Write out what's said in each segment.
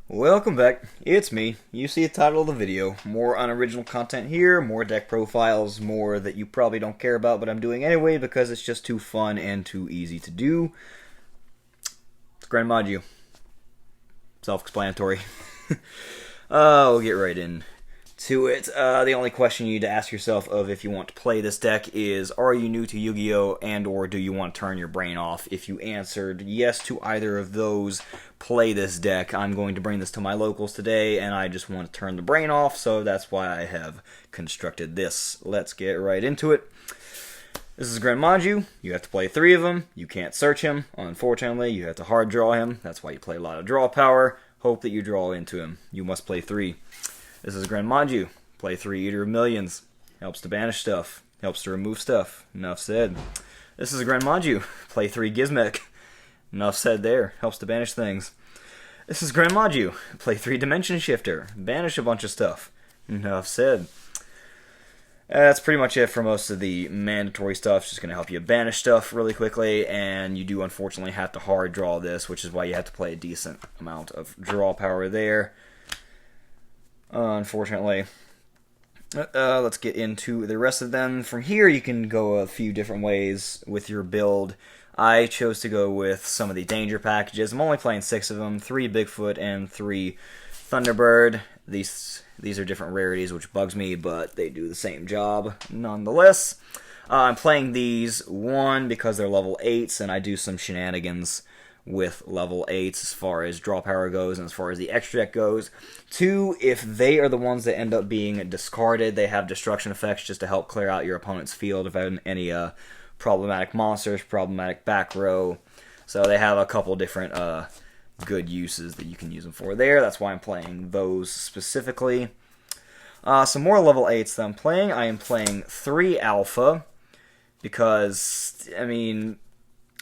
Welcome back. It's me. You see the title of the video. More unoriginal content here, more deck profiles, more that you probably don't care about, but I'm doing anyway because it's just too fun and too easy to do. It's Gren Maju. Self-explanatory. We'll get right into it. The only question you need to ask yourself of if you want to play this deck is, are you new to Yu-Gi-Oh! And or do you want to turn your brain off? If you answered yes to either of those, play this deck. I'm going to bring this to my locals today, and I just want to turn the brain off, so that's why I have constructed this. Let's get right into it. This is Gren Maju. You have to play 3 of them. You can't search him. Unfortunately, you have to hard draw him. That's why you play a lot of draw power. Hope that you draw into him. You must play 3. This is Gren Maju. Play 3 Eater of Millions. Helps to banish stuff. Helps to remove stuff. Enough said. This is Gren Maju. Play 3 Gizmek. Enough said there. Helps to banish things. This is Gren Maju. Play 3 Dimension Shifter. Banish a bunch of stuff. Enough said. That's pretty much it for most of the mandatory stuff. It's just going to help you banish stuff really quickly, and you do unfortunately have to hard draw this, which is why you have to play a decent amount of draw power there. Unfortunately. Let's get into the rest of them. From here, you can go a few different ways with your build. I chose to go with some of the danger packages. I'm only playing 6 of them, 3 Bigfoot and 3 Thunderbird. These are different rarities, which bugs me, but they do the same job nonetheless. I'm playing these, 1, because they're level 8s, and I do some shenanigans with level 8s as far as draw power goes and as far as the extra deck goes. 2, if they are the ones that end up being discarded, they have destruction effects just to help clear out your opponent's field of any problematic monsters, problematic back row. So they have a couple different good uses that you can use them for there. That's why I'm playing those specifically. Some more level 8s that I'm playing. I am playing 3 Alpha because, I mean,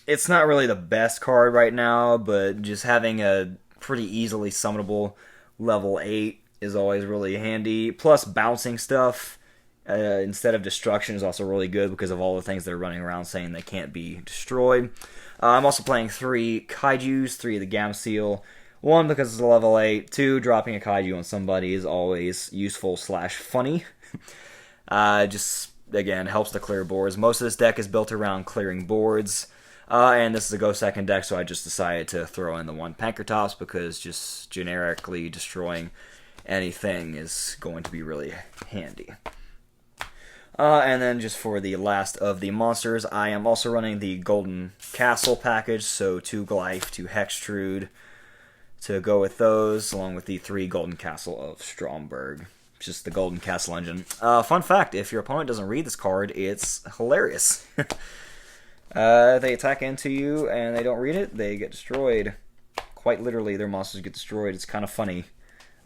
it's not really the best card right now, but just having a pretty easily summonable level 8 is always really handy. Plus, bouncing stuff instead of destruction is also really good because of all the things they're running around saying they can't be destroyed. I'm also playing 3 Kaijus, 3 of the Gamseel. 1, because it's a level 8. 2, dropping a Kaiju on somebody is always useful / funny. Just, again, helps to clear boards. Most of this deck is built around clearing boards. And this is a go second deck, so I just decided to throw in the 1 Pankratops because just generically destroying anything is going to be really handy. And then just for the last of the monsters, I am also running the Golden Castle package, so 2 Glyph, 2 Hextrude to go with those, along with the 3 Golden Castle of Stromberg. Just the Golden Castle engine. Fun fact, if your opponent doesn't read this card, it's hilarious. They attack into you and they don't read it, they get destroyed. Quite literally, their monsters get destroyed. It's kind of funny.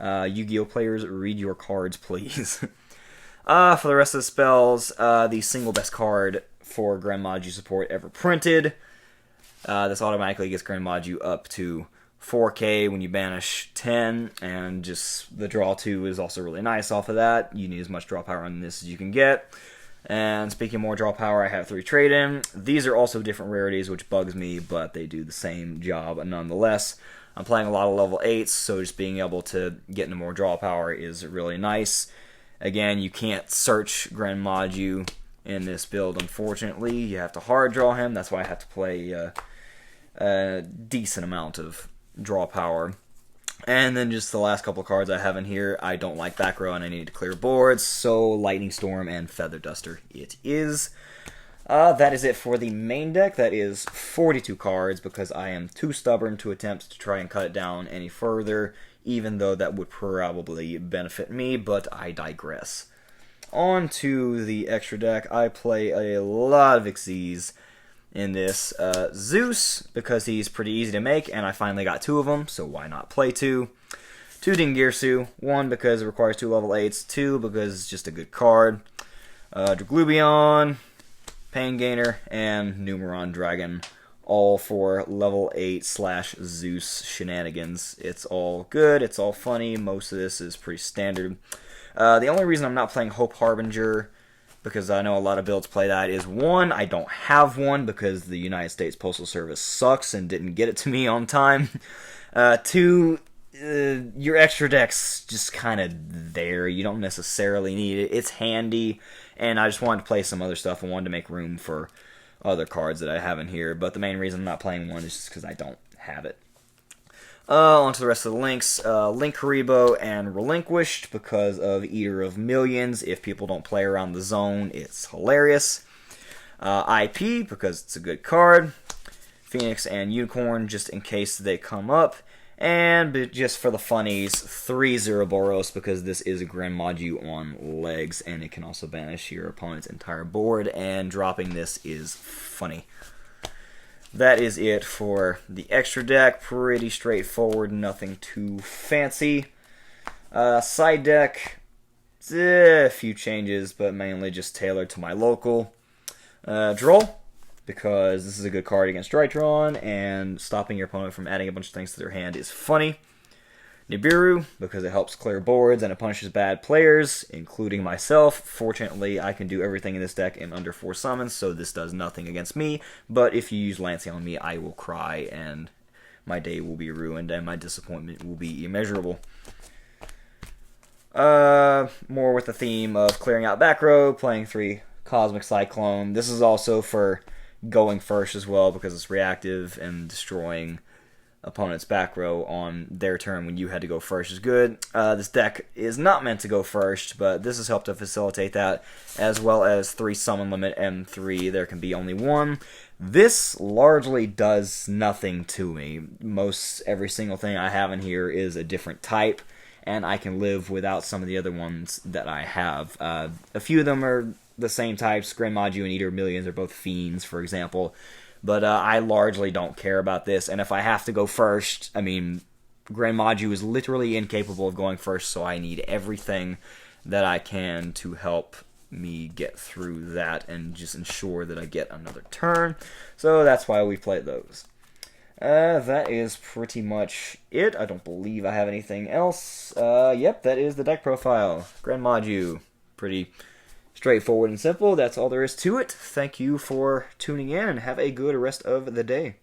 Yu-Gi-Oh! Players, read your cards, please. For the rest of the spells, the single best card for Gren Maju support ever printed. This automatically gets Gren Maju up to 4K when you banish 10, and just the draw 2 is also really nice off of that. You need as much draw power on this as you can get. And speaking of more draw power, I have 3 trade-in. These are also different rarities, which bugs me, but they do the same job nonetheless. I'm playing a lot of level 8s, so just being able to get into more draw power is really nice. Again, you can't search Gren Maju in this build, unfortunately. You have to hard draw him. That's why I have to play a decent amount of draw power. And then just the last couple of cards I have in here. I don't like back row and I need to clear boards, so Lightning Storm and Feather Duster it is. That is it for the main deck. That is 42 cards because I am too stubborn to attempt to try and cut it down any further, even though that would probably benefit me, but I digress. On to the extra deck. I play a lot of Xyz in this. Zeus, because he's pretty easy to make, and I finally got 2 of them, so why not play 2? 2 Dingirsu, 1 because it requires 2 level 8s, 2 because it's just a good card. Draglubion, Pain Gainer, and Numeron Dragon, all for level 8 / Zeus shenanigans. It's all good, it's all funny, most of this is pretty standard. The only reason I'm not playing Hope Harbinger, because I know a lot of builds play that, is 1, I don't have one because the United States Postal Service sucks and didn't get it to me on time. 2, your extra deck's just kind of there. You don't necessarily need it. It's handy, and I just wanted to play some other stuff. I wanted to make room for other cards that I have in here, but the main reason I'm not playing one is just because I don't have it. On to the rest of the links. Link Haribo and Relinquished because of Eater of Millions. If people don't play around the zone, it's hilarious. IP because it's a good card. Phoenix and Unicorn just in case they come up. And just for the funnies, 3 Zeroboros because this is a Gren Maju on legs, and it can also banish your opponent's entire board, and dropping this is funny. That is it for the extra deck. Pretty straightforward, nothing too fancy. Side deck, a few changes, but mainly just tailored to my local. Droll, because this is a good card against Drytron, and stopping your opponent from adding a bunch of things to their hand is funny. Nibiru, because it helps clear boards and it punishes bad players, including myself. Fortunately, I can do everything in this deck in under 4 summons, so this does nothing against me. But if you use Lancing on me, I will cry, and my day will be ruined, and my disappointment will be immeasurable. More with the theme of clearing out back row, playing 3 Cosmic Cyclone. This is also for going first as well, because it's reactive, and destroying opponent's back row on their turn when you had to go first is good. This deck is not meant to go first, but this has helped to facilitate that, as well as 3 summon limit and 3 there can be only 1. This largely does nothing to me. Most every single thing I have in here is a different type, and I can live without some of the other ones that I have. A few of them are the same types. Gren Maju and Eater of Millions are both Fiends, for example. But I largely don't care about this, and if I have to go first, I mean, Gren Maju is literally incapable of going first, so I need everything that I can to help me get through that and just ensure that I get another turn. So that's why we played those. That is pretty much it. I don't believe I have anything else. Yep, that is the deck profile. Gren Maju. Pretty straightforward and simple. That's all there is to it. Thank you for tuning in, and have a good rest of the day.